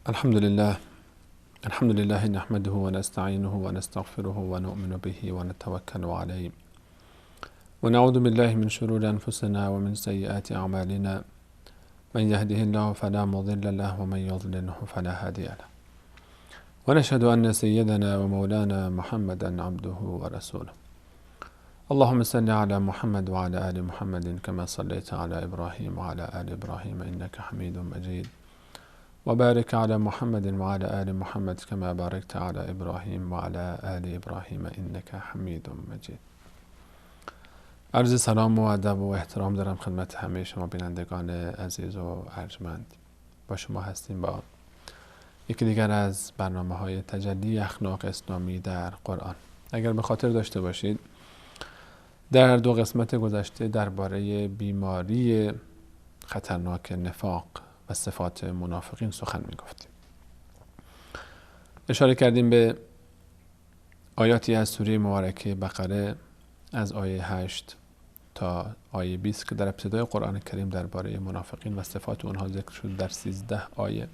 الحمد لله نحمده ونستعينه ونستغفره ونؤمن به ونتوكل عليه ونعوذ بالله من شرور أنفسنا ومن سيئات أعمالنا من يهده الله فلا مضل له ومن يضلله فلا هادي له ونشهد أن سيدنا ومولانا محمدا عبده ورسوله اللهم صل على محمد وعلى آل محمد كما صليت على إبراهيم وعلى آل إبراهيم إنك حميد مجيد وبارك على محمد وعلى آل محمد كما باركت على إبراهيم وعلى آل إبراهيم إنك حميد مجيد. عرض سلام و ادب و احترام دارم خدمت همه شما بینندگان عزیز و ارجمند. با شما هستیم با یکی دیگر از برنامه‌های تجلی اخلاق اسلامی در قرآن. اگر به خاطر داشته باشید در 2 قسمت گذشته درباره بیماری خطرناک نفاق و صفات منافقین سخن می‌گفتیم. اشاره کردیم به آیاتی از سوره مبارکه بقره از آیه 8 تا آیه 20 که در ابتدای قرآن کریم درباره منافقین و صفات اونها ذکر شد در 13 آیه،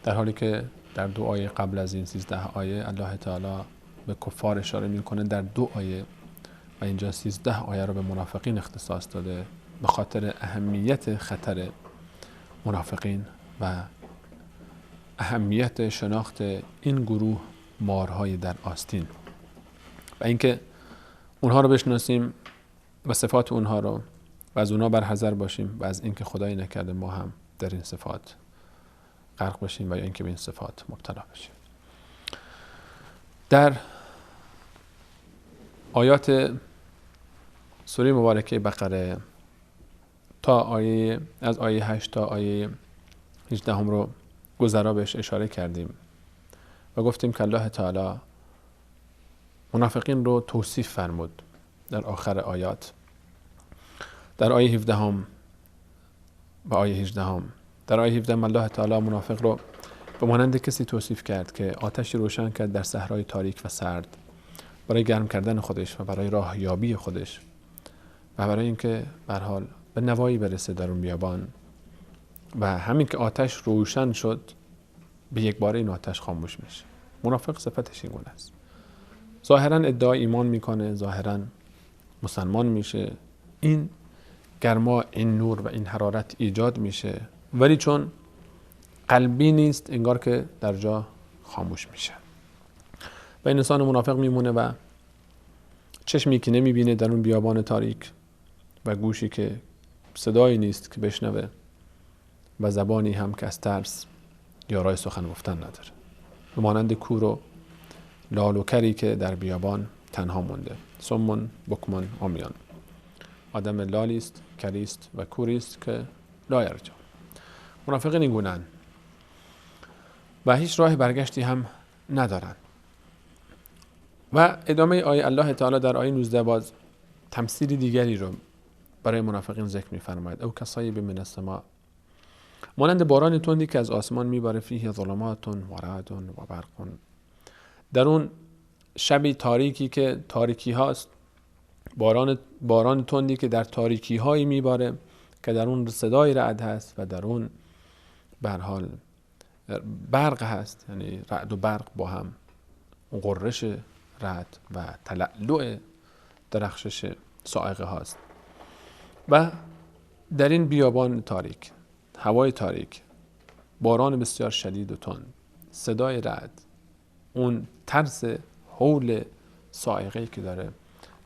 در حالی که در 2 آیه قبل از این 13 آیه الله تعالی به کفار اشاره می‌کنه در 2 آیه و اینجا 13 آیه رو به منافقین اختصاص داده به خاطر اهمیت خطر منافقین و اهمیت شناخت این گروه مارهای در آستین و اینکه اونها رو بشناسیم و صفات اونها رو و از اونها برحذر باشیم و از اینکه خدای نکرده ما هم در این صفات غرق بشیم و یا اینکه به این صفات مبتلا بشیم. در آیات سوره مبارکه بقره از آیه 8 تا آیه 18 هم رو گذرا بهش اشاره کردیم و گفتیم که الله تعالی منافقین رو توصیف فرمود در آخر آیات. در آیه 17 و آیه 18 در آیه 17 الله تعالی منافق رو به مانند کسی توصیف کرد که آتش روشن کرد در صحرای تاریک و سرد برای گرم کردن خودش و برای راهیابی خودش و برای اینکه به هر حال به نوایی برسه در اون بیابان و همین که آتش روشن شد به یک باره این آتش خاموش میشه. منافق صفتش این گونه است. ظاهرا ادعای ایمان میکنه، ظاهرا مسلمان میشه، این گرما، این نور و این حرارت ایجاد میشه، ولی چون قلبی نیست انگار که در جا خاموش میشه و این انسان منافق میمونه و چشمی که نمیبینه در اون بیابان تاریک و گوشی که صدایی نیست که بشنوه و زبانی هم که از ترس یارای سخن گفتن نداره، به مانند کور و لال و کری که در بیابان تنها مونده. صم بکم عمیان، آدم لالی است، کری است و کوری است که لا یرجع. منافقین این گونه‌اند و هیچ راه برگشتی هم ندارن. و ادامه آیه الله تعالی در آیه 19 باز تمثیل دیگری رو برای منافقین ذکر می‌فرماید. او کصیب من السماء، مانند باران تندی که از آسمان میباره، فیه ظلمات و رعد و برق، در اون شبی تاریکی که تاریکی هاست، باران تندی که در تاریکی هایی میباره که در اون صدای رعد هست و در اون به هر حال برق هست، یعنی رعد و برق با هم، غرش رعد و تلألؤ درخشش صاعقه هاست و در این بیابان تاریک، هوای تاریک، باران بسیار شدید و تند، صدای رعد، اون ترس هول صاعقه‌ای که داره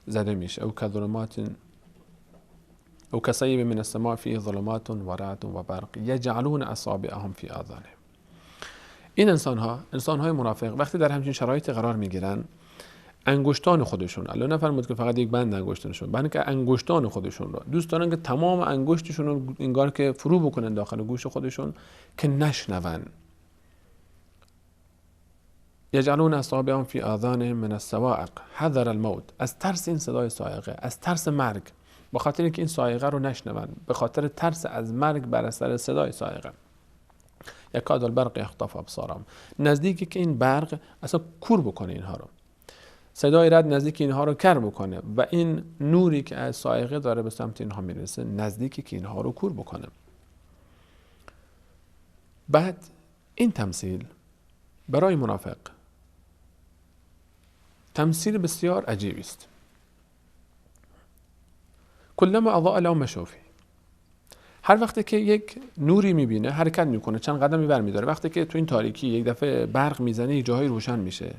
زده میشه. او کظلمات او کصیب من السماء فیه ظلمات و رعد و برق یجعلون اصابعهم فی آذانهم. این انسان‌های منافق وقتی در همچین شرایطی قرار میگیرن، انگشتان خودشون، الله نفرمود که فقط یک بند انگشتانشون، بلکه انگشتان خودشون رو دوست دارن که تمام انگشتشون رو انگار که فرو بکنن داخل گوش خودشون که نشنون. یجعلون اصابعهم فی آذانهم من الصواعق حذر الموت، از ترس این صدای صاعقه، از ترس مرگ، به خاطر اینکه این صاعقه رو نشنون، به خاطر ترس از مرگ بر اثر صدای صاعقه. یکاد البرق یخطف ابصارهم، نزدیکی که این برق اصلا کور بکنه اینها رو، صدای رعد نزدیک اینها رو کر بکنه و این نوری که از صاعقه داره به سمت اینها میرسه نزدیکی که اینها رو کور بکنه. بعد این تمثیل برای منافق تمثیل بسیار عجیبی است. کلما اضاء لهم مشوا فیه. هر وقتی که یک نوری میبینه حرکت میکنه، چند قدمی برمیداره. وقتی که تو این تاریکی یک دفعه برق میزنه، یه جاهایی روشن میشه.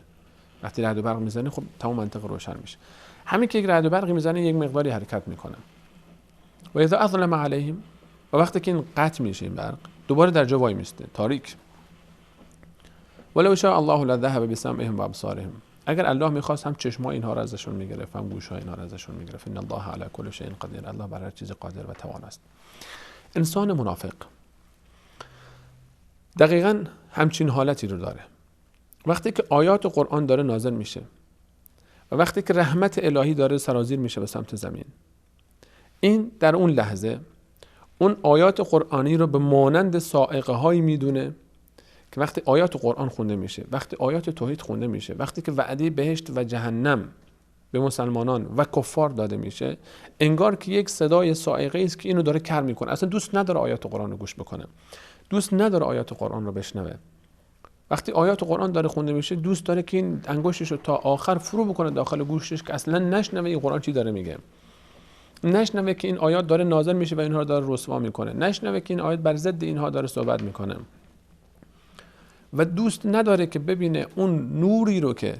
وقتی رعد و برق میزنه خب تمام منطقه روشن میشه. همین که یک رعد و برقی میزنه یک مقداری حرکت میکنه. و اذا اظلم علیهم، و وقتی که این قطع میشه این برق دوباره در جا وای میسته، تاریک. ولو شاء الله لذهب بسمعهم و ابصارهم. اگر الله میخواست هم چشمای اینها را ازشون میگرفت، هم گوشای اینها را ازشون میگرفت. ان الله علی کل شیء قدیر. الله بر هر چیز قادر و توان است. انسان منافق دقیقاً همچین حالتی رو داره. وقتی که آیات قرآن داره نازل میشه و وقتی که رحمت الهی داره سرازیر میشه به سمت زمین، این در اون لحظه اون آیات قرآنی رو به مانند صاعقه هایی میدونه که وقتی آیات قرآن خونده میشه، وقتی آیات توحید خونده میشه، وقتی که وعده بهشت و جهنم به مسلمانان و کفار داده میشه، انگار که یک صدای صاعقه است که اینو داره کر میکنه. اصلا دوست نداره آیات قرآن رو گوش بکنه، دوست نداره آیات قرآن رو بشنوه. وقتی آیات قرآن داره خونده میشه دوست داره که این انگشتش رو تا آخر فرو بکنه داخل گوشش که اصلا نشنوه این قرآن چی داره میگه، نشنوه که این آیات داره نازل میشه و اینها رو داره رسوا میکنه، نشنوه که این آیات بر ضد اینها داره صحبت میکنه. و دوست نداره که ببینه اون نوری رو که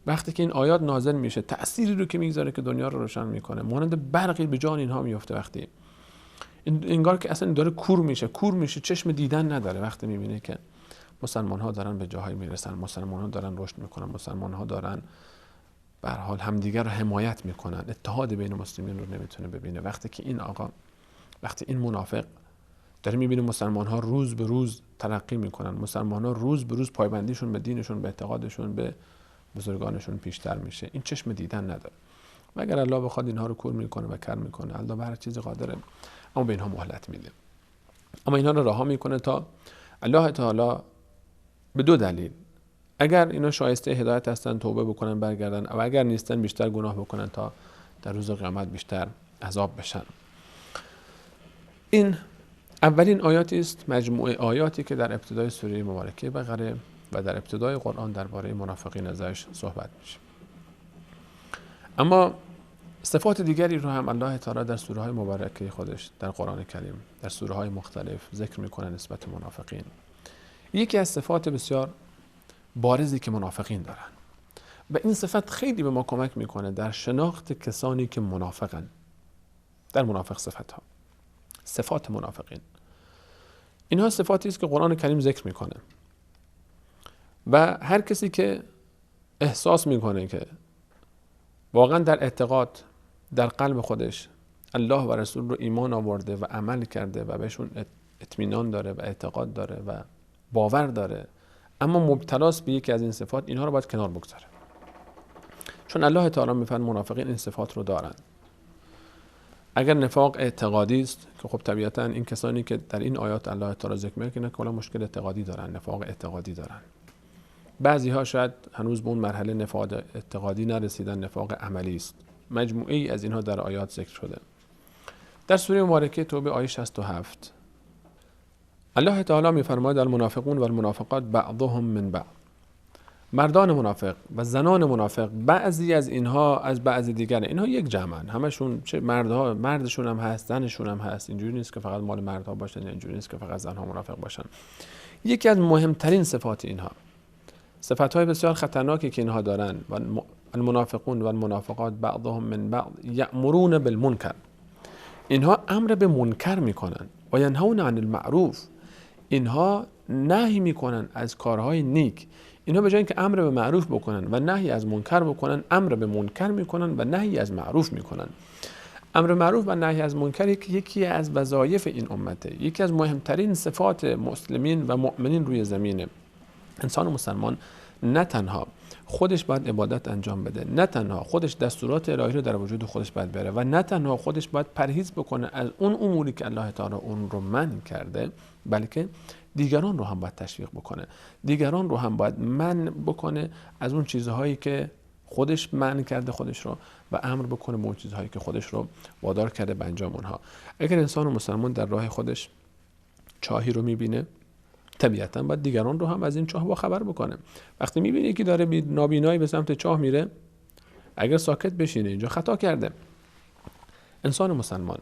وقتی که این آیات نازل میشه، تأثیری رو که میگذاره که دنیا رو روشن میکنه، مانند برقی به جان اینها میفته. وقتی انگار که اصلا داره کور میشه، چشم دیدن نداره. وقتی میبینه که مسلمان ها دارن به جاهای میرسن، مسلمان ها دارن رشد میکنن، مسلمان ها دارن به هر حال همدیگر رو حمایت میکنن، اتحاد بین مسلمین رو نمیتونه ببینه. وقتی که این آقا، وقتی این منافق داره میبینه مسلمان ها روز به روز ترقی میکنن، مسلمان ها روز به روز پایبندیشون به دینشون، به اعتقادشون، به بزرگانشون بیشتر میشه، این چشم دیدن نداره. و اگر الله بخواد اینها رو کور میکنه و کر میکنه، الله به هر چیزی قادره، اما به اینها مهلت میده. اما اینها رو رها میکنه تا الله تعالی به دو دلیل: اگر اینا شایسته هدایت هستن توبه بکنن برگردن، و اگر نیستن بیشتر گناه بکنن تا در روز قیامت بیشتر عذاب بشن. این اولین آیاتی است، مجموعه آیاتی که در ابتدای سوره مبارکه بقره و در ابتدای قرآن درباره منافقین ازش صحبت میشه. اما صفات دیگری رو هم الله تعالی در سوره های مبارکه خودش در قرآن کریم در سوره های مختلف ذکر میکنه نسبت منافقین. یکی از صفات بسیار بارزی که منافقین دارن و این صفت خیلی به ما کمک میکنه در شناخت کسانی که منافقن. در منافق صفات منافقین، اینها صفاتی است که قرآن کریم ذکر میکنه و هر کسی که احساس میکنه که واقعا در اعتقاد در قلب خودش الله و رسول رو ایمان آورده و عمل کرده و بهشون اطمینان داره و اعتقاد داره و باور داره، اما مبتلاست به یکی از این صفات، اینها رو باید کنار بگذاره. چون الله تعالی میفرماید منافقین این صفات رو دارن. اگر نفاق اعتقادی است که خب طبیعتا این کسانی که در این آیات الله تعالی ذکر میکنه کلا مشکل اعتقادی دارن، نفاق اعتقادی دارن. بعضی ها شاید هنوز به اون مرحله نفاق اعتقادی نرسیدن، نفاق عملی است. مجموعه ای از اینها در آیات ذکر شده. در سوره مبارکه توبه آیه 67 الله تعالی میفرماید المنافقون و المنافقات بعضهم من بعض. مردان منافق و زنان منافق بعضی از اینها از بعضی دیگر، اینها یک جمعن، همشون چه مردها، مردشون هم هست، زنشون هم هست. اینجوری نیست که فقط مال مردها باشن، اینجوری نیست که فقط زنها منافق باشن. یکی از مهمترین صفات اینها، صفات‌های بسیار خطرناکی که اینها دارن، و المنافقون و المنافقات بعضهم من بعض یأمرون بالمنکر، اینها امر به منکر میکنن و ینهون عن المعروف، اینها نهی میکنن از کارهای نیک. اینها به جای اینکه امر به معروف بکنن و نهی از منکر بکنن، امر به منکر میکنن و نهی از معروف میکنن. امر معروف و نهی از منکر یکی از وظایف این امته، یکی از مهمترین صفات مسلمین و مؤمنین روی زمینه. انسان مسلمان نه تنها خودش باید عبادت انجام بده، نه تنها خودش دستورات الهی رو در وجود خودش باید بره و نه تنها خودش باید پرهیز بکنه از اون اموری که الله تعالی اون رو منع کرده، بلکه دیگران رو هم باید تشویق بکنه، دیگران رو هم باید منع بکنه از اون چیزهایی که خودش منع کرده خودش رو و امر بکنه به اون چیزهایی که خودش رو وادار کرده به انجام اونها. اگر انسان مسلمان در راه خودش چاهی رو میبینه، طبیعتاً باید دیگران رو هم از این چاه با خبر بکنه. وقتی میبینی که داره نابینایی به سمت چاه میره، اگر ساکت بشینه اینجا خطا کرده. انسان مسلمان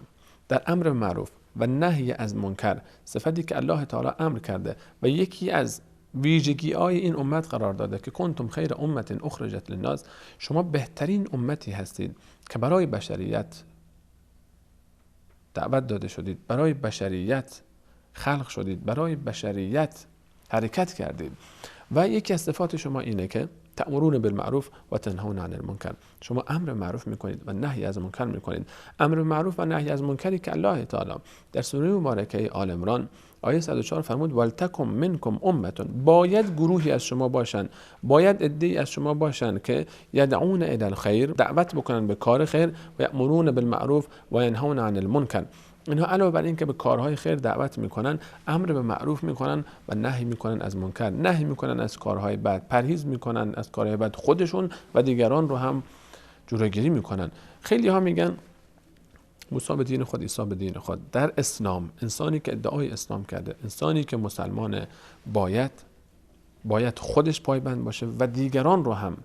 در امر معروف و نهی از منکر، صفتی که الله تعالی امر کرده و یکی از ویژگی‌های این امت قرار داده که کنتم خیر امت اخرجت للناس، شما بهترین امتی هستید که برای بشریت دعوت داده شدید، برای بشریت خلق شدید، برای بشریت حرکت کردید. و یکی از صفات شما اینه که تأمرون بالمعروف و تنهون عن المنکر، شما امر معروف میکنید و نهی از منکر میکنید. امر معروف و نهی از منکری که الله تعالی در سوره مبارکه آل عمران آیه 104 فرمود ولتکم منکم امتون، باید گروهی از شما باشن، باید عده‌ای از شما باشن که یدعون الی الخیر، دعوت بکنن به کار خیر، و یأمرون بالمعروف و ینهون عن المنکر. اینها علاوه بر این که به کارهای خیر دعوت میکنن، امر به معروف میکنن و نهی میکنن از منکر، نهی میکنن از کارهای بد، پرهیز میکنن از کارهای بد خودشون و دیگران رو هم جلوگیری میکنن. خیلی ها میگن موسی به دین خود، عیسی به دین خود. در اسلام انسانی که ادعای اسلام کرده، انسانی که مسلمانه، باید خودش پایبند باشه و دیگران رو هم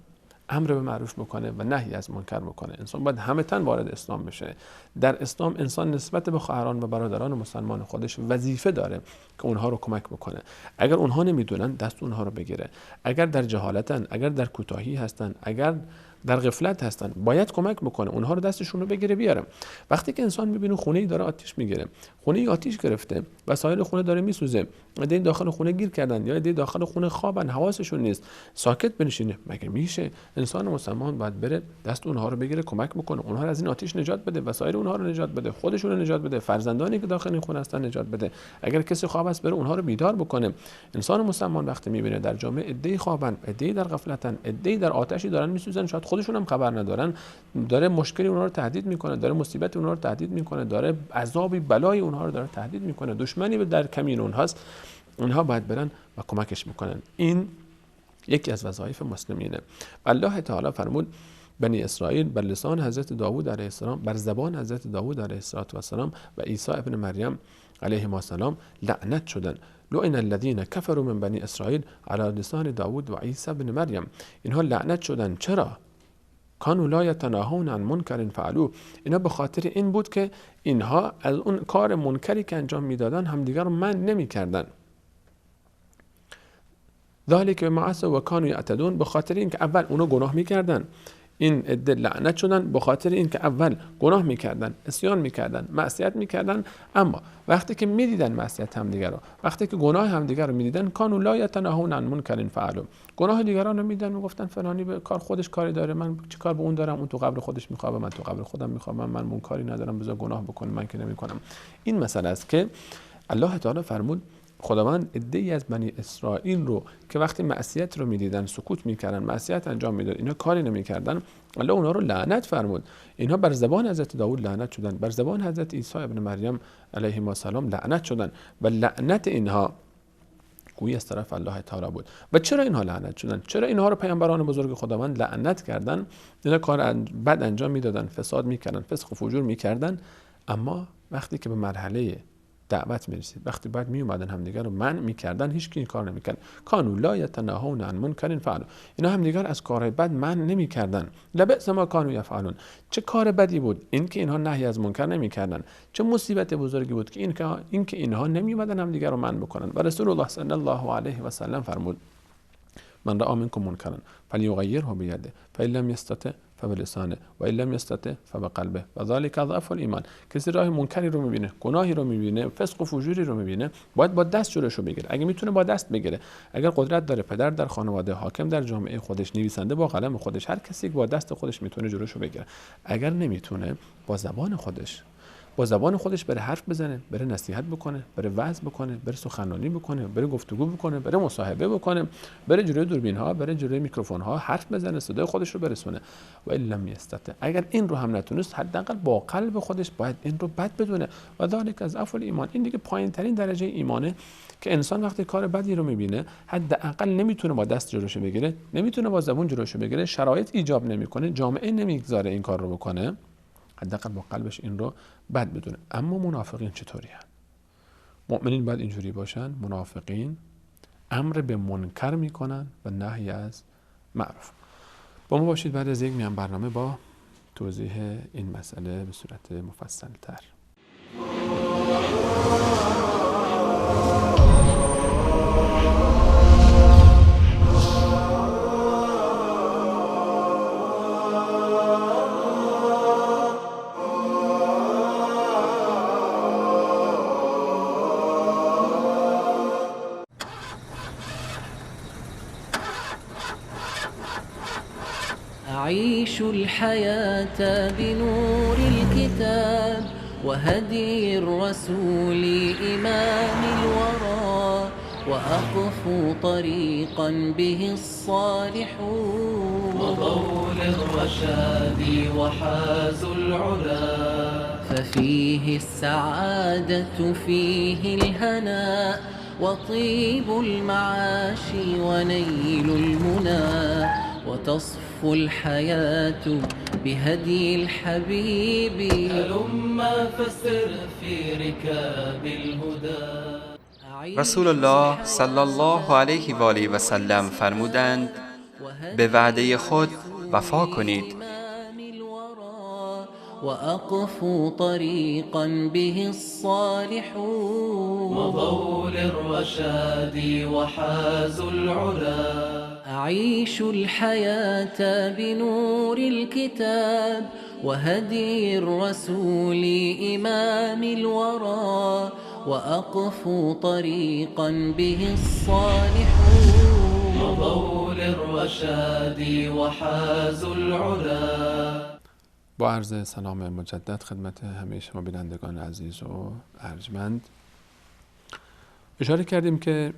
امر به معروف بکنه و نهی از منکر بکنه. انسان باید همه تن وارد اسلام بشه. در اسلام انسان نسبت به خواهران و برادران مسلمان خودش وظیفه داره که اونها رو کمک بکنه. اگر اونها نمیدونن دست اونها رو بگیره، اگر در جهالتن، اگر در کوتاهی هستن، اگر در غفلت هستن، باید کمک بکنه، اونها رو دستشون رو بگیره بیاره. وقتی که انسان میبینه خونه ای داره آتش میگیره، خونه ای آتش گرفته، وسایل خونه داره میسوزه، ایده داخل خونه گیر کردن یا ایده داخل خونه خوابن، حواسشون نیست، ساکت بنشینه؟ مگه میشه؟ انسان مسلمان باید بره دست اونها رو بگیره، کمک بکنه، اونها رو از این آتش نجات بده، وسایل اونها رو نجات بده، خودشون رو نجات بده، فرزندانی که داخل این خونه هستن نجات بده. اگر کسی خواب است بره اونها رو بیدار بکنه. انسان مسلمان وقتی میبینه در جامعه ایده خوابن، ایده در غفلتن، ایده در آتشی دارن میسوزن، شاید خودشون هم خبر ندارن، داره مشکلی اونها رو تهدید میکنه، داره مصیبت اونها رو تهدید میکنه، داره عذابی بلای اونها رو داره تهدید میکنه، دشمنی در کمین اونهاست، اونها باید برن و کمکش میکنن. این یکی از وظایف مسلمینه. الله تعالی فرمود بنی اسرائیل بر لسان حضرت داوود علیه السلام، بر زبان حضرت داوود علیه السلام و عیسی ابن مریم علیه السلام لعنت شدن. لعن الذین کفروا من بنی اسرائیل علی لسان داوود و عیسی ابن مریم. اینها لعنت شدن. چرا؟ کانوا لا یتناهون عن منکر فعلوه. اینا به خاطر این بود که اینها از اون کار منکری که انجام میدادن همدیگر رو منع نمی‌کردن. ذالک بما عصوا و کانوا یعتدون. به خاطر اینکه اول اونا گناه میکردن، این عده لعنت شدن به خاطر اینکه اول گناه میکردن، عصیان میکردن، معصیت میکردن، اما وقتی که میدیدن معصیت همدیگر رو، وقتی که گناه همدیگر رو میدیدن، کانوا لا یتناهون عن منکر فعلوا، گناه دیگران رو میدیدن میگفتن فلانی به کار خودش کاری داره، من چه کار به اون دارم، اون تو قبر خودش میخوابه، من تو قبر خودم میخوابم، من اون کاری ندارم، بذار گناه بکنه، من که نمیکنم. این مسئله است که الله تعالی فرمود خداوند عده‌ای از بنی اسرائیل رو که وقتی معصیت رو میدیدن سکوت میکردن، معصیت انجام میداد، اینا کاری نمیکردن، الله اونها رو لعنت فرمود. اینها بر زبان حضرت داوود لعنت شدن، بر زبان حضرت عیسی ابن مریم علیه السلام لعنت شدن و لعنت اینها گویی از طرف الله تعالی بود. و چرا اینها لعنت شدن؟ چرا اینها رو پیامبران بزرگ خداوند لعنت کردن؟ اینا کار بد انجام میدادن، فساد میکردن، فسق و فجور میکردن، اما وقتی که به مرحله دعوت میرسید، وقتی بعد می اومدن همدیگر رو منع میکردن، هیچ کی این کار نمیکرد. کانوا لا یتناهون عن منکر فعلوا. اینا همدیگر از کارهای بد منع نمیکردن. لبئس ما کانوا یفعلون. چه کار بدی بود این که اینها نهی از منکر نمیکردن. چه مصیبت بزرگی بود که این که اینها نمی اومدن همدیگر رو منع بکنن. و رسول الله صلی الله علیه و سلم فرمود من رأى منکم منکرا فلیغیره بیده فإن لم یستطع فبلسانه و ان لم یستطع فبقلبه و ذلک ضعف الایمان. کسی راه منکری رو میبینه، گناهی رو میبینه، فسق و فجوری رو میبینه، باید با دست جلوشو بگیره. اگه میتونه با دست بگیره، اگر قدرت داره، پدر در خانواده، حاکم در جامعه خودش، نویسنده با قلم خودش، هر کسی با دست خودش میتونه جلوشو بگیره. اگر نمیتونه با زبان خودش بره حرف بزنه، بره نصیحت بکنه، بره وعظ بکنه، بره سخنرانی بکنه، بره گفتگو بکنه، بره مصاحبه بکنه، بره جلوی دوربین ها، بره جلوی میکروفون ها حرف بزنه، صدای خودش رو برسونه. و ان لم یستطع، اگر این رو هم نتونست، حداقل با قلب خودش باید این رو بد بدونه. و ذالک ضعف الایمان. این دیگه پایین ترین درجه ایمانه که انسان وقتی کار بدی رو میبینه، حداقل نمیتونه با دست جلوشو بگیره، نمیتونه با زبون جلوشو بگیره، شرایط ایجاب نمیکنه، جامعه نمیگذاره این کار رو بکنه، حداقل با قلبش این رو بد بدونه. اما منافقین چطوری هستند؟ مؤمنین باید اینجوری باشن، منافقین امر به منکر میکنن و نهی از معروف. با ما باشید بعد از یک میان برنامه با توضیح این مسئله به صورت مفصل تر. أعيش الحياة بنور الكتاب وهدي الرسول إمام الورى وأقف طريقا به الصالحون وضوء للرشاد وحازوا العلا ففيه السعادة فيه الهناء وطيب المعاش ونيل المنى وتصفو الحياة بهدي الحبيب هلما فسر في ركاب الهدى. رسول الله صلی الله علیه و آله و سلم فرمودند به وعده خود وفا کنید. وأقف طريقا به الصالحون وضوء للرشاد وحازوا العلا أعيش الحياة بنور الكتاب وهدي الرسول إمام الورى وأقف طريقا به الصالحون وضوء للرشاد وحازوا العلا. با عرض سلام مجدد خدمت همه شما بینندگان عزیز و ارجمند، اشاره کردیم که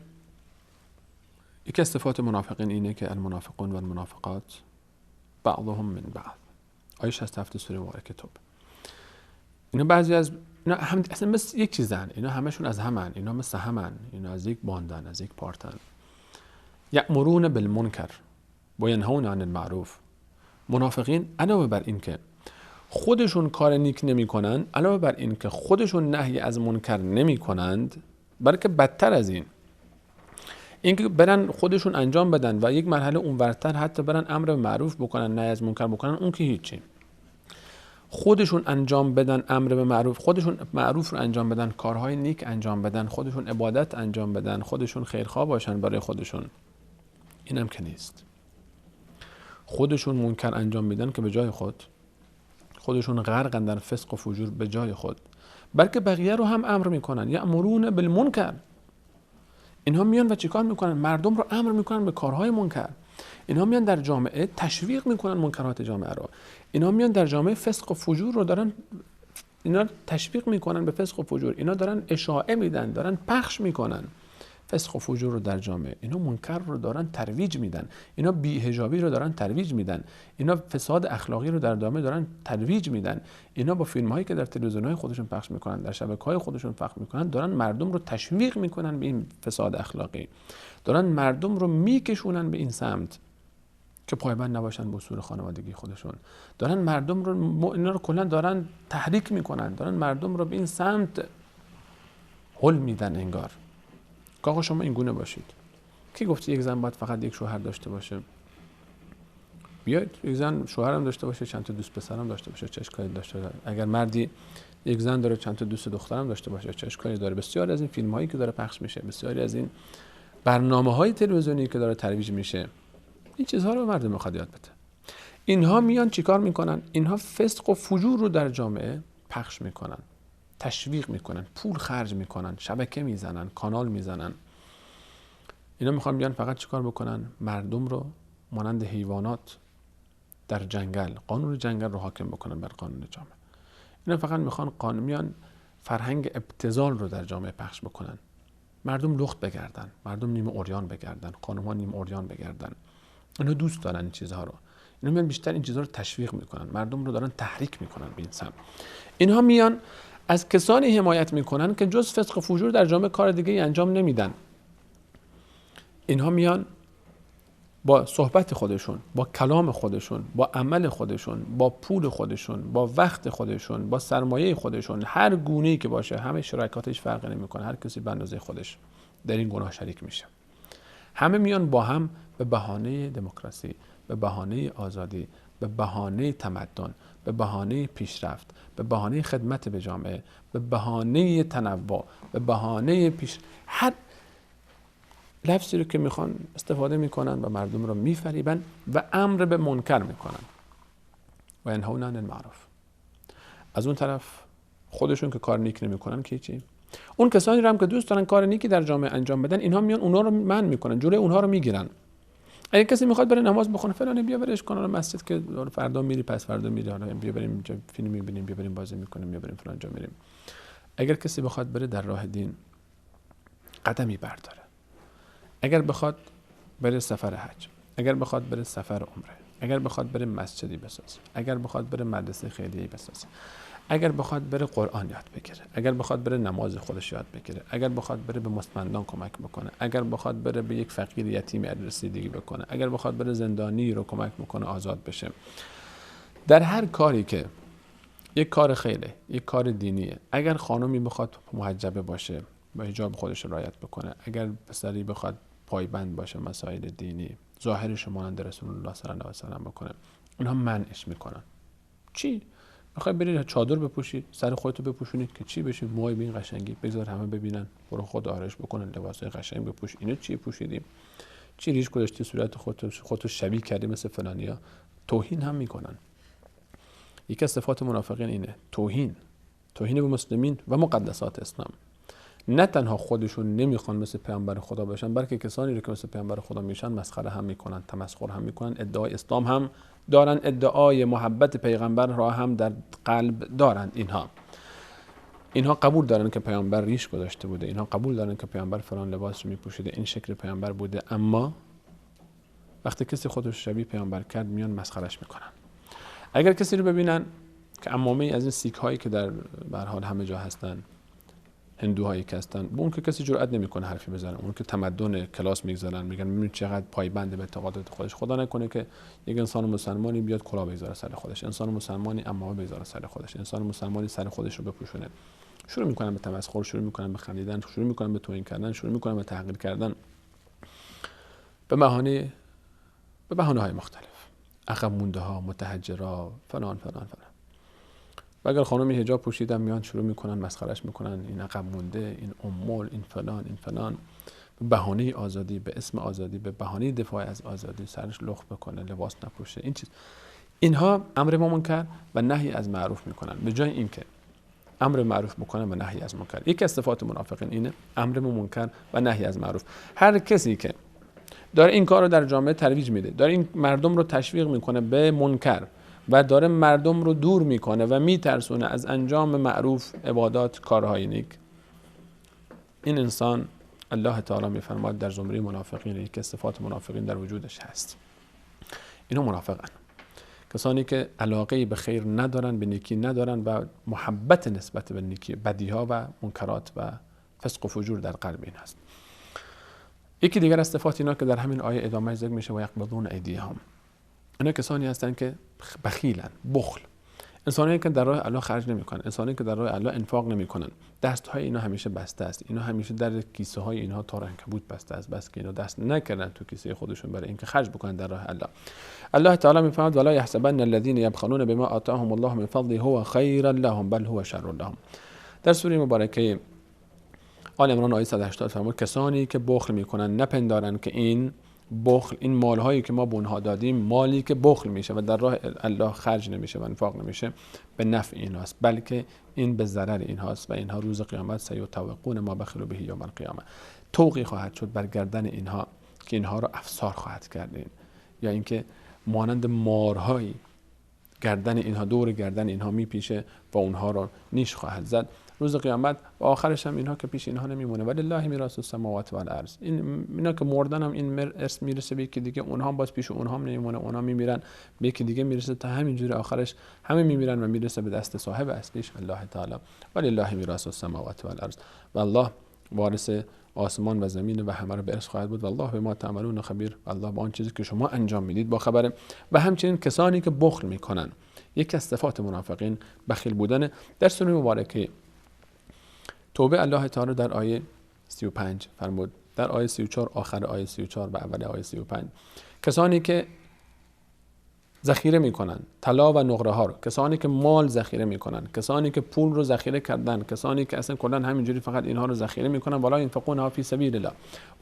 یکی از صفات منافقین اینه که المنافقون و المنافقات بعضهم من بعض. آیه 67 سوره مبارکه توبه. اینا بعضی از اینا هم اصلا مثل یک چیزن، اینا همشون از همن، اینا مثل همن، اینا از یک باندن، از یک پارتن. یأمرون بالمنکر و ینهون عن المعروف. منافقین علاوه بر این که خودشون کار نیک نمی کنند، علاوه بر این که خودشون نهی از منکر نمی کنند، بلکه بدتر از اینکه برن خودشون انجام بدن و یک مرحله اونورتر حتی برن امر به معروف بکنن، نهی از منکر بکنن، اون که هیچی. خودشون انجام بدن امر به معروف، خودشون معروف رو انجام بدن، کارهای نیک انجام بدن، خودشون عبادت انجام بدن، خودشون خیرخواه باشن برای خودشون، اینم که نیست. خودشون منکر انجام میدن که به جای خودشون غرقن در فسق و فجور به جای خود، بلکه بقیه رو هم امر میکنن. یأمرون بالمنکر. اینها میان و چیکار میکنن؟ مردم رو امر میکنن به کارهای منکر. اینها میان در جامعه تشویق میکنن منکرات جامعه رو. اینها میان در جامعه فسق و فجور رو دارن، اینا تشویق میکنن به فسق و فجور. اینا دارن اشاعه میدن، دارن پخش میکنن فسق و فجور رو در جامعه. اینا منکر رو دارن ترویج میدن، اینا بی‌حجابی رو دارن ترویج میدن، اینا فساد اخلاقی رو در جامعه دارن ترویج میدن. اینا با فیلم هایی که در تلویزیون‌های خودشون پخش میکنن، در شبکه‌های خودشون پخش میکنن، دارن مردم رو تشویق میکنن به این فساد اخلاقی، دارن مردم رو میکشونن به این سمت که پایبند نباشن به اصول خانوادگی خودشون، دارن مردم رو اینا رو کلا دارن تحریک میکنن، دارن مردم رو به این سمت هل میدن انگار که آقا شما این گونه باشید. کی گفته یک زن باید فقط یک شوهر داشته باشه؟ بیاید یک زن شوهرم داشته باشه، چند تا دوست پسرم داشته باشه، چه اشکالی داشته؟ اگر مردی یک زن داره چند تا دوست دخترم داشته باشه، چه اشکالی داره؟ بسیار از این فیلم هایی که داره پخش میشه، بسیاری از این برنامه‌های تلویزیونی که داره ترویج میشه، این چیزها رو به مردم میخواد یاد بده. اینها میان چیکار میکنن؟ اینها فسق و فجور رو در جامعه پخش میکنن، تشویق میکنن، پول خرج میکنن، شبکه میزنن، کانال میزنن. اینا میخوان بیان فقط چیکار بکنن؟ مردم رو مانند حیوانات در جنگل، قانون جنگل رو حاکم بکنن بر قانون جامعه. اینا فقط میخوان میان فرهنگ ابتذال رو در جامعه پخش بکنن. مردم لخت بگردن، مردم نیمه عریان بگردن، خانم‌ها نیمه عریان بگردن. اینا دوست دارن این چیزها رو. اینا میان بیشتر این چیزها رو تشویق میکنن، مردم رو دارن تحریک میکنن به این سمت. اینها میان از کسانی حمایت میکنن که جز فسق و فجور در جامعه کار دیگه ای انجام نمیدن. اینها میان با صحبت خودشون، با کلام خودشون، با عمل خودشون، با پول خودشون، با وقت خودشون، با سرمایه خودشون، هر گونه‌ای که باشه، همه شراکاتش فرقی نمیکنه، هر کسی به اندازه خودش در این گناه شریک میشه. همه میان با هم به بهانه دموکراسی، به بهانه آزادی، به بهانه تمدن، به بهانه پیشرفت، به بهانه خدمت به جامعه، به بهانه تنوع، به بهانه هر لفظی رو که میخوان استفاده میکنن و مردم رو میفریبن و امر به منکر میکنن و ینهون عن المعروف. از اون طرف خودشون که کار نیک نمیکنن که چی؟ اون کسانی رو هم که دوست دارن کار نیکی در جامعه انجام بدن، اینها میان اونها رو منع میکنن، جلوی اونها رو میگیرن. اگه کسی میخواد بره نماز بخونه فلان، بیا برش کن مسجد که فردا میری، پس فردا میری، حالا بیا بریم اینجا فیلم میبینیم، بیا بریم بازی میکنیم، بیا بریم فلان جا میریم. اگر کسی بخواد بره در راه دین قدمی برداره، اگر بخواد بره سفر حج، اگر بخواد بره سفر عمره، اگر بخواد بره مسجدی بسازه، اگر بخواد بره مدرسه خیریه‌ای بسازه، اگر بخواد بره قرآن یاد بگیره، اگر بخواد بره نماز خودش یاد بگیره، اگر بخواد بره به مستمندان کمک بکنه، اگر بخواد بره به یک فقیر یتیم رسیدگی بکنه، اگر بخواد بره زندانی رو کمک بکنه آزاد بشه، در هر کاری که یک کار خیره، یک کار دینیه، اگر خانمی بخواد محجبه باشه، با حجاب خودش رعایت بکنه، اگر پسری بخواد پایبند باشه مسائل دینی، ظاهرش مانند رسول الله صلی الله علیه و سلم بکنه، اونها منعش میکنن. چی؟ میخوای برید چادر بپوشید، سر خودتو بپوشونید که چی بشید، موهای به این قشنگی بذار همه ببینن، برو خود آرایش بکنن، لباسای قشنگ بپوش. اینو چی پوشیدیم؟ چی ریش گذاشتی صورت خودتو شبیه کردی مثل فلانیا؟ توهین هم میکنن. یکی از صفات منافقین اینه، توهین به مسلمین و مقدسات اسلام. نه تنها خودشون نمیخوان مثل پیامبر خدا باشن، بلکه کسانی رو که مثل پیامبر خدا میشن مسخره هم میکنن، تمسخر هم میکنن، ادعای اسلام هم دارن، ادعای محبت پیغمبر را هم در قلب دارن. اینها قبول دارن که پیامبر ریش گذاشته بوده، اینها قبول دارن که پیامبر فلان لباس رو میپوشیده، این شکل پیامبر بوده، اما وقتی کسی خودش شبیه پیامبر کرد میان مسخرش میکنن. اگر کسی رو ببینن که عمومی از این سیک هایی که در به هر حال همه جا هستن، هندوهایی که هستن، به اون که کسی جرئت نمیکنه حرفی بزنه، اون که تمدن کلاس میگذارن، میگن ببین چقدر پایبند به اعتقادات خودش. خدا نکنه که یک انسان مسلمانی بیاد کلاه بگذاره سر خودش، انسان مسلمانی عمامه بگذاره سر خودش، انسان مسلمانی سر خودش رو بپوشونه. شروع میکنن به تمسخر، شروع میکنن به خندیدن، شروع میکنن به توهین کردن، شروع میکنن به تحقیر کردن به بهانه های مختلف، عقب مونده ها، متحجرا، فلان. و اگر خانمی حجاب پوشیدن میان شروع میکنن مسخرهش میکنن، این عقب مونده، این امول، این فلان، به بهانه آزادی، به اسم آزادی، به بهانه دفاع از آزادی سرش لخت بکنه، لباس نپوشه، این چیز. اینها امر با منکر و نهی از معروف میکنن، به جای اینکه امر معروف بکنن و نهی از منکر. یکی از صفات منافقین اینه، امر با منکر و نهی از معروف. هر کسی که داره این کار رو در جامعه ترویج میده، داره این مردم رو تشویق میکنه به منکر و داره مردم رو دور میکنه و میترسونه از انجام معروف، عبادات، کارهای نیک، این انسان الله تعالی میفرماد در زمره منافقین، یکی از صفات منافقین در وجودش هست. اینا منافقن، کسانی که علاقه به خیر ندارن، به نیکی ندارن و محبت نسبت به نیکی، بدیها و منکرات و فسق و فجور در قلب این هست. یکی دیگر از صفات اینا که در همین آیه ادامه ذکر میشه، و یقبضون ایدیهم، اینا کسانی هستن که بخیلن، بخل، انسانی که در راه الله خرج نمیکنن، انسانی که در راه الله انفاق نمیکنن، دستهای اینا همیشه بسته است، اینا همیشه در کیسه های اینها تار عنکبوت بسته است، بس که اینا دست نکردن تو کیسه خودشون برای اینکه خرج بکنن در راه الله. الله تعالی میفرماید ولا یحسبن الذين يبخلون بما آتاهم الله من فضله هو خيرا لهم بل هو شر لهم. در سوره مبارکه آل عمران آیه 180 فرمود کسانی که بخل میکنن نپندارن که این بخل، این مالهایی که ما به اونها دادیم، مالی که بخل میشه و در راه الله خرج نمیشه و انفاق نمیشه، به نفع اینهاست، بلکه این به ضرر اینهاست و اینها روز قیامت سیطوقون ما بخلوا به یوم القیامه، طوقی خواهد شد بر گردن اینها که اینها را افسار خواهد کردین، یا اینکه مانند مارهایی گردن اینها، دور گردن اینها میپیشه و اونها را نیش خواهد زد روز قیامت. و آخرش هم اینها که پیش اینها نمیمونه، ولله میراث السماوات والارض، اینا که مردن هم این ارث میرسه به یکی دیگه، اونها هم باز پیش اونها هم نمیمونه، اونها میمیرن به یکی دیگه میرسه، تا همینجوری آخرش همه میمیرن و میرسه به دست صاحب اصلیش الله تعالی. ولله میراث السماوات والارض، و الله وارث آسمان و زمین و همه رو به ارث خواهد بود. والله بما تعملون خبیر، الله با آن چیزی که شما انجام میدید با خبره. و همچنین کسانی که بخل میکنن، یکی از صفات منافقین بخیل بودن. در سوره مبارکه توبه الله تعالی در آیه 35 فرمود در آیه 34 آخر آیه 34 و اول آیه 35 کسانی که ذخیره میکنن طلا و نقره ها رو، کسانی که مال ذخیره میکنن، کسانی که پول رو ذخیره کردن، کسانی که اصلا کلا همینجوری فقط اینها رو ذخیره میکنن، ولا ينفقونها فی سبیل الله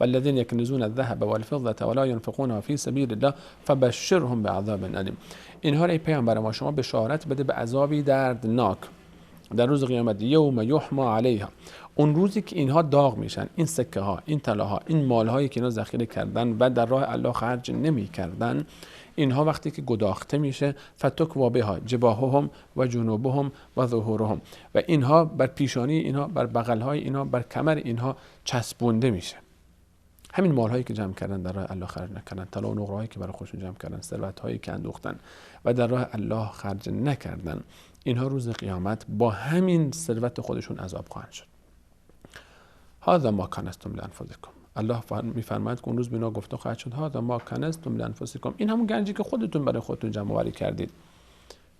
والذین یکنزون الذهب والفضة ولا ينفقونها فی سبیل الله فبشرهم بعذاب الیم. اینها رو ای پیامبر ما شما بشارت بده به عذابی دردناک در روز قیامت، یوم یحمى علیها، اون روزی که اینها داغ میشن، این سکه ها، این طلاها، این مال هایی که اینا ذخیره کردن و در راه الله خرج نمیکردن، اینها وقتی که گداخته میشه، فتکوا بها جباههم و جنوبهم و ظهورهم، و اینها بر پیشانی اینها، بر بغل های اینها، بر کمر اینها چسبونده میشه. همین مال هایی که جمع کردن در راه الله خرج نکردن، طلا و نقره هایی که برای خودشون جمع کردن، ثروت هایی که اندوختن و در راه الله خرج نکردن، اینها روز قیامت با همین ثروت خودشون عذاب خواهند شد. هذا ما کنستم لانفسکم، الله میفرماید که اون روز به اینا گفته خواهد شد هذا ما کنستم لانفسکم، این همون گنجی که خودتون برای خودتون جمع آوری کردید.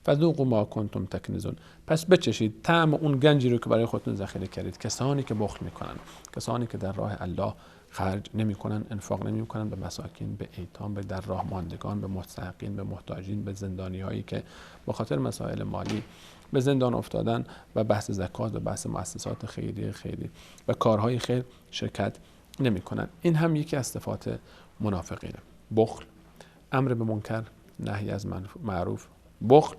فذوقوا ما کنتم تکنزون، پس بچشید طعم اون گنجی رو که برای خودتون ذخیره کردید. کسانی که بخل میکنن، کسانی که در راه الله خرج نمیکنن، انفاق نمیکنن به مساکین، به ایتام، به در راه ماندگان، به مستحقین، به محتاجین، به زندانی هایی که به خاطر مسائل مالی به زندان افتادن و بحث زکات و بحث مؤسسات خیریه و کارهای خیر شرکت نمیکنن. این هم یکی از صفات منافقینه. بخل، امر به منکر، نهی از معروف، بخل،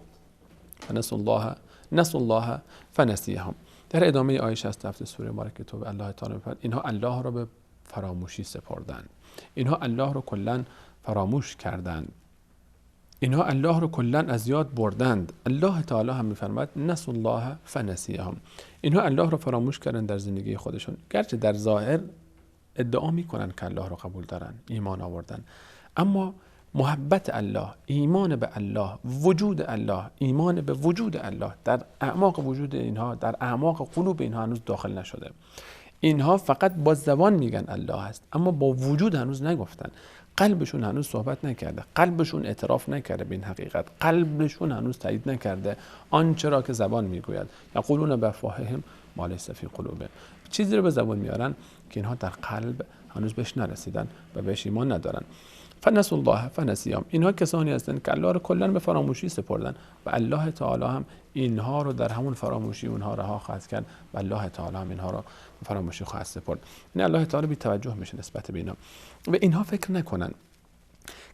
نسوا الله فنسیهم. در ادامه آیه 67 سوره مبارکه توبه الله تعالی می‌فرماید اینها الله را به فراموشی سپردند، اینها الله را کلا فراموش کردند، اینها الله رو کلا از یاد بردند. الله تعالی هم میفرماید نسوا الله فنسیهم، اینها الله رو فراموش کردن در زندگی خودشون، گرچه در ظاهر ادعا میکنن که الله رو قبول دارن، ایمان آوردن، اما محبت الله، ایمان به الله، وجود الله، ایمان به وجود الله در اعماق وجود اینها، در اعماق قلوب اینها هنوز داخل نشده. اینها فقط با زبان میگن الله هست، اما با وجود هنوز نگفتن. قلبشون هنوز صحبت نکرده، قلبشون اعتراف نکرده به این حقیقت، قلبشون هنوز تایید نکرده آنچه را که زبان میگوید. یقولون بافواههم ما لیس فی قلوبهم، چیزی رو به زبان میارن که اینها در قلب هنوز بهش نرسیدن و بهش ایمان ندارن. فنسوا الله فنسیهم، اینها کسانی هستند که الله رو کلا به فراموشی سپردن و الله تعالی هم اینها رو در همون فراموشی اونها رها خواهد کرد و الله تعالی هم اینها رو به فراموشی خواهد سپرد. یعنی الله تعالی بی توجه میشه نسبت به اینا و اینها فکر نکنن.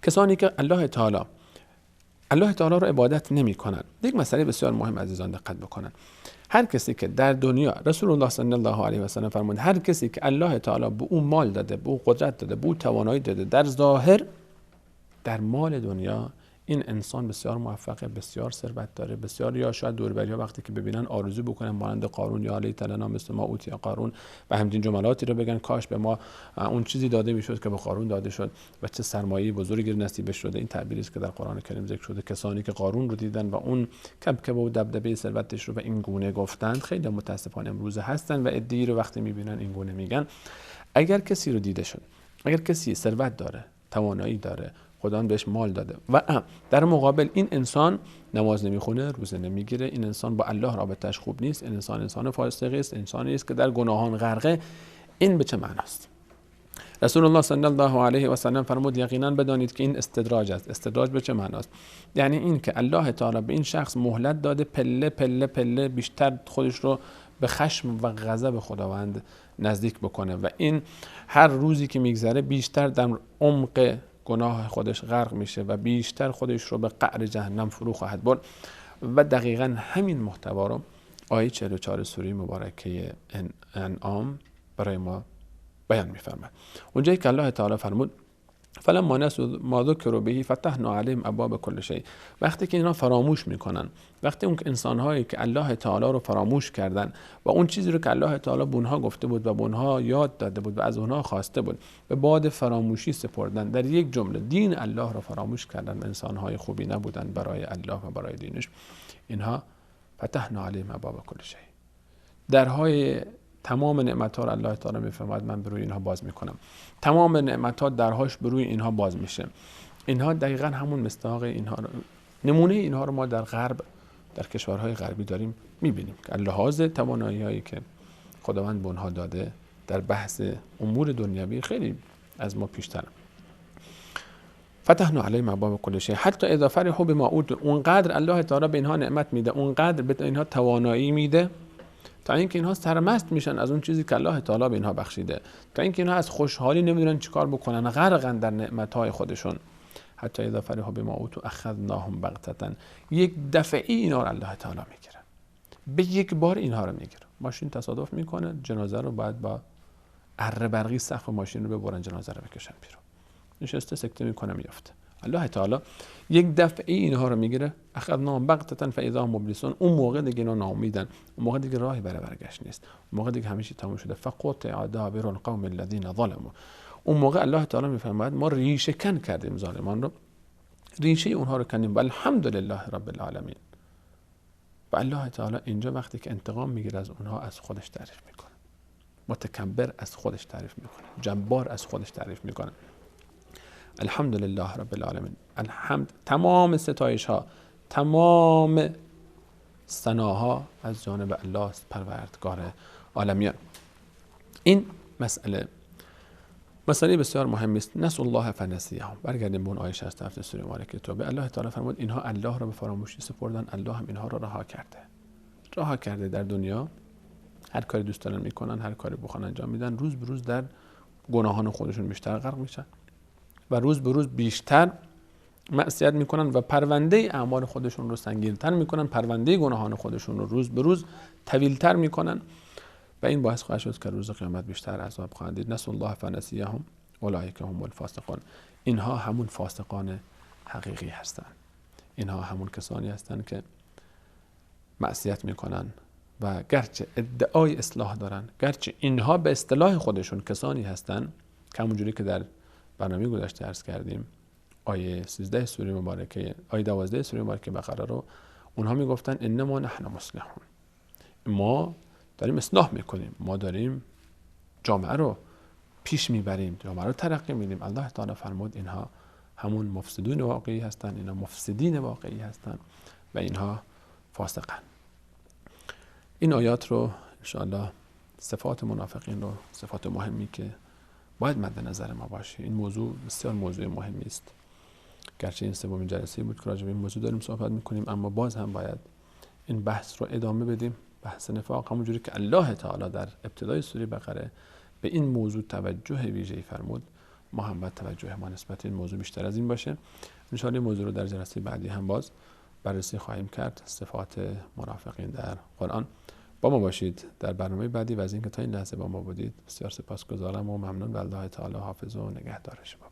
کسانی که الله تعالی رو عبادت نمیکنن، یک مسئله بسیار مهم عزیزان دقت بکنن. هر کسی که در دنیا، رسول الله صلی الله علیه و سلم فرمود هر کسی که الله تعالی به او مال داده، به او قدرت داده، به او توانایی داده، در ظاهر در مال دنیا این انسان بسیار موفقه، بسیار ثروت داره، بسیار، یا شاید دور بریا وقتی که ببینن آرزو بکنن مانند قارون یا لیت لنا مثل ما اوتی قارون و همین جملاتی رو بگن کاش به ما اون چیزی داده میشد که به قارون داده شد و چه سرمایه بزرگی نصیب شده. این تعبیری است که در قرآن کریم ذکر شده. کسانی که قارون رو دیدن و اون کبکبه و دبدبه ثروتش رو به این گونه گفتند خیلی متاسفانه امروز هستن و ادعی رو وقتی میبینن این گونه میگن. اگر کسی رو دیده شد، اگر کسی ثروت داره، توانایی داره، خدا بهش مال داده و در مقابل این انسان نماز نمیخونه، روزه نمیگیره، این انسان با الله رابطش خوب نیست، این انسان فاسقی است، انسانی است که در گناهان غرقه، این به چه معناست؟ رسول الله صلی الله علیه و سلم فرمود یقینا بدانید که این استدراج است. استدراج به چه معناست؟ یعنی این که الله تعالی به این شخص مهلت داده پله پله پله بیشتر خودش رو به خشم و غضب خداوند نزدیک بکنه و این هر روزی که میگذره بیشتر در عمق گناه خودش غرق میشه و بیشتر خودش رو به قعر جهنم فرو خواهد برد. و دقیقاً همین محتوا رو آیه 44 سوره مبارکه انعام برای ما بیان می‌فرماید. اونجایی که الله تعالی فرمود فلما نسوا ما ذکروا به فتحنا علیهم ابواب کل شیء، وقتی که اینا فراموش میکنن، وقتی اون انسان‌هایی که الله تعالی رو فراموش کردن و اون چیزی رو که الله تعالی به اونها گفته بود و به اونها یاد داده بود و از اونها خواسته بود به باد فراموشی سپردن، در یک جمله دین الله رو فراموش کردن، انسان‌های خوبی نبودن برای الله و برای دینش، اینها فتحنا علیهم ابواب کل شیء، درهای تمام نعمت‌ها رو الله تعالی می‌فرماید من به روی اینها باز می‌کنم. تمام نعمت‌ها درهاش به روی اینها باز میشه. اینها دقیقاً همون مصداق اینها رو، نمونه اینها رو ما در غرب، در کشورهای غربی داریم می‌بینیم که لحاظ توانایی‌هایی که خداوند به اونها داده در بحث امور دنیوی خیلی از ما پیشترن. فتحنا علیهم ابواب کل شیء حتی اذا فرحوا بما اوتوا، اونقدر الله تعالی به اینها نعمت میده، اونقدر به اینها توانایی میده تا اینکه اینها سرمست میشن از اون چیزی که الله تعالی به اینها بخشیده، تا اینکه اینها از خوشحالی نمیدونن چیکار بکنن، غرقن در نعمتهای خودشون. حتی اذا فرحوا بما اوتوا اخذناهم بغتة، یک دفعی اینا رو الله تعالی میگیره، به یک بار اینها رو میگیره. ماشین تصادف میکنه، جنازه رو باید با اره برقی سقف ماشین رو ببرن، جنازه رو بکشن بیرون، نشسته سکته میکنه میفته. الله تعالی یک دفعه اینها رو میگیره، اخذناهم بغتة فاذا هم مبلسون. اون موقع دیگه اینا ناامیدن، اون موقع دیگه راهی برای برگشت نیست، اون موقع دیگه همه چی تموم شده. فقطع دابر القوم الذين ظلموا، اون موقع الله تعالی میفرماید ما ریشه کن کردیم ظالمان رو، ریشه اونها رو کندیم. و الحمدلله رب العالمین. و الله تعالی اینجا وقتی که انتقام میگیره از اونها از خودش تعریف میکنه، متکبر از خودش تعریف میکنه، جبار از خودش تعریف میکنه. الحمدلله رب العالمین. الحمد، تمام ستایش ها، تمام ثناها از جانب الله است، پروردگار عالمیان. این مسئله بسیار مهمی است. نسوا الله فنسیهم. برگردیم به اون آیه 67 سوره مبارکه توبه. الله تعالی فرمود اینها الله را به فراموشی سپردن، الله هم اینها را رها کرده. در دنیا هر کاری دوست دارن میکنن، هر کاری بخوان انجام میدن، روز به روز در گناهان خودشون بیشتر غرق میشن و روز به روز بیشتر معصیت میکنن و پرونده اعمال خودشون رو سنگین‌تر میکنن، پرونده گناهان خودشون رو روز به روز طویل‌تر میکنن و این باعث خواهد شد که روز قیامت بیشتر عذاب خواهند دید. نسوا الله فنسیهم اولئک هم الفاسقون. اینها همون فاسقان حقیقی هستند، اینها همون کسانی هستند که معصیت میکنن و گرچه ادعای اصلاح دارن، گرچه اینها به اصطلاح خودشون کسانی هستند که همونجوری که در برنامه گذشته عرض کردیم، آیه 13 سوره مبارکه، آیه 12 سوره مبارکه بقره رو اونها میگفتن انما نحن مصلحون، ما داریم اصلاح میکنیم، ما داریم جامعه رو پیش میبریم، جامعه رو ترقی میدیم. الله تعالی فرمود اینها همون مفسدون واقعی هستن، اینها مفسدین واقعی هستن و اینها فاسقن. این آیات رو انشاءالله صفات منافقین رو، صفات مهمی که باید مد نظر ما باشه. این موضوع بسیار موضوع مهمی است، گرچه این سومین جلسه بود که راجع به این موضوع داریم صحبت میکنیم، اما باز هم باید این بحث رو ادامه بدیم. بحث نفاق، همونجوری که الله تعالی در ابتدای سوره بقره به این موضوع توجه ویژه‌ای فرمود، ما هم باید توجه ما نسبت این موضوع بیشتر از این باشه. ان شاء الله این موضوع رو در جلسه بعدی هم باز بررسی خواهیم کرد، صفات منافقین در قرآن. با ما باشید در برنامه بعدی و از اینکه تا این لحظه با ما بودید بسیار سپاسگزارم و ممنون. و الله تعالی حافظ و نگهدار شما.